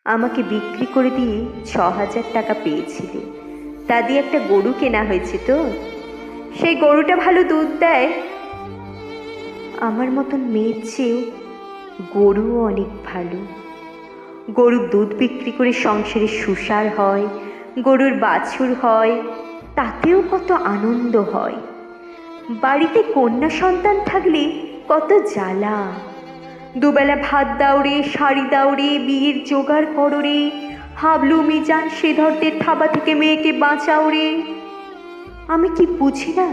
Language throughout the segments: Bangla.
আমাকে বিক্রি করে দিয়ে ৬,০০০ টাকা পেয়েছিলে, তা দিয়ে একটা গরু কেনা হয়েছে তো। সেই গরুটা ভালো দুধ দেয়। আমার মতন মেয়ের চেয়েও গরুও অনেক ভালো। গরুর দুধ বিক্রি করে সংসারে সুসার হয়, গরুর বাছুর হয়, তাতেও কত আনন্দ হয়। বাড়িতে কন্যা সন্তান থাকলে কত জ্বালা। দুবেলা ভাত দাও রে, শাড়ি দাও রে, বিয়ের জোগাড় করো রে, হাবলু মিজান শ্রীধরদের থাবা থেকে মেয়েকে বাঁচাও রে। আমি কি বুঝি না?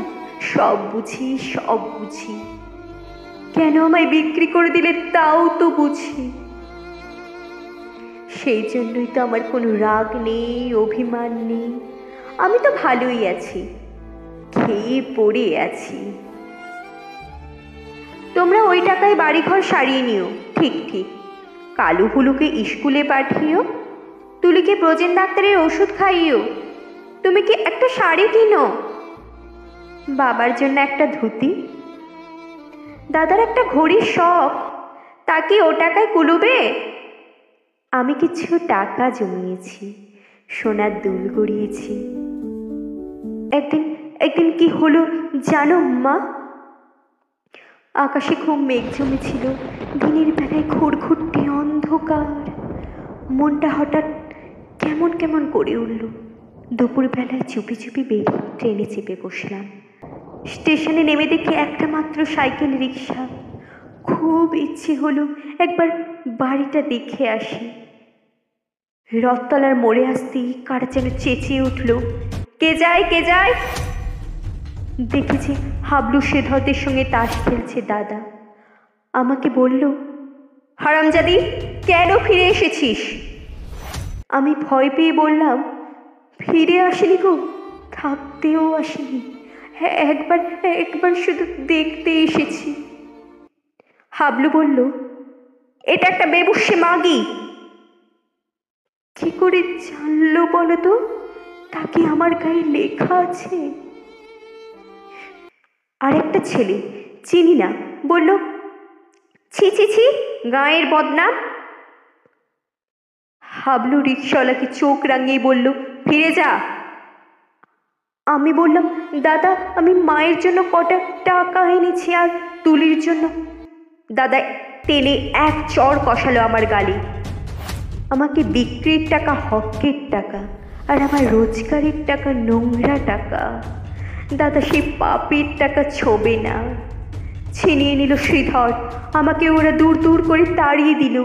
সব বুঝি, সব বুঝি। কেন আমায় বিক্রি করে দিলে তাও তো বুঝি। সেই জন্যই তো আমার কোনো রাগ নেই, অভিমান নেই। আমি তো ভালোই আছি, খেয়ে পড়ে আছি। তোমরা ওই টাকায় বাড়িঘর সারিয়ে নিও। ঠিক ঠিক। কালু হুলুকে স্কুলে পাঠিও, তুলিকে ব্রজেন ডাক্তারের ওষুধ খাইও। তুমি কি একটা শাড়ি কিনো, বাবার জন্য একটা ধুতি, দাদার একটা ঘড়ির শখ, তা কি ও টাকায় কুলুবে? আমি কিছু টাকা জমিয়েছি, সোনার দুল গড়িয়েছি। একদিন একদিন কি হলো জানো মা? আকাশে খুব মেঘ জমেছিল। দিনের বেলায় ঘুরঘুরটে অন্ধকার। মনটা হঠাৎ কেমন কেমন করে উঠল। দুপুরবেলায় চুপি চুপি বেরিয়ে ট্রেনে চেপে বসলাম। স্টেশনে নেমে দেখি একটা মাত্র সাইকেল রিক্সা। খুব ইচ্ছে হলো একবার বাড়িটা দেখে আসি। রথতলার মোড়ে আসতেই কারা যেন চেঁচিয়ে উঠল, কে যায়, কে যায়? দেখেছি হাবলু শ্রীধরদের সঙ্গে তাস খেলছে দাদা। আমাকে বলল, হারামজাদি, কেন ফিরে এসেছিস? আমি ভয় পেয়ে বললাম, ফিরে আসিনি গো, থাকতেও আসিনি, হ্যাঁ একবার একবার শুধু দেখতে এসেছি। হাবলু বলল, এটা একটা বেবুসে মাগি। কি করে জানলো বলো তো? তাকে আমার গায়ে লেখা আছে। আরেকটা ছেলে, চিনি না, বলল, ছি ছি ছি, গায়ের বদনাম। হাবলু রিক্সাওয়ালাকে চোখ রাঙিয়ে বলল, ফিরে যা। আমি বললাম, দাদা আমি মায়ের জন্য কটা টাকা এনেছি আর তুলির জন্য। দাদা তেলে এক চড় কষালো আমার গালে। আমাকে বিক্রির টাকা হকের টাকা, আর আমার রোজগারের টাকা নোংরা টাকা। দাদা সেই পাপের টাকা ছোবে না। ছিনিয়ে নিল শ্রীধর, আমাকে ওরা দূর দূর করে তাড়িয়ে দিল।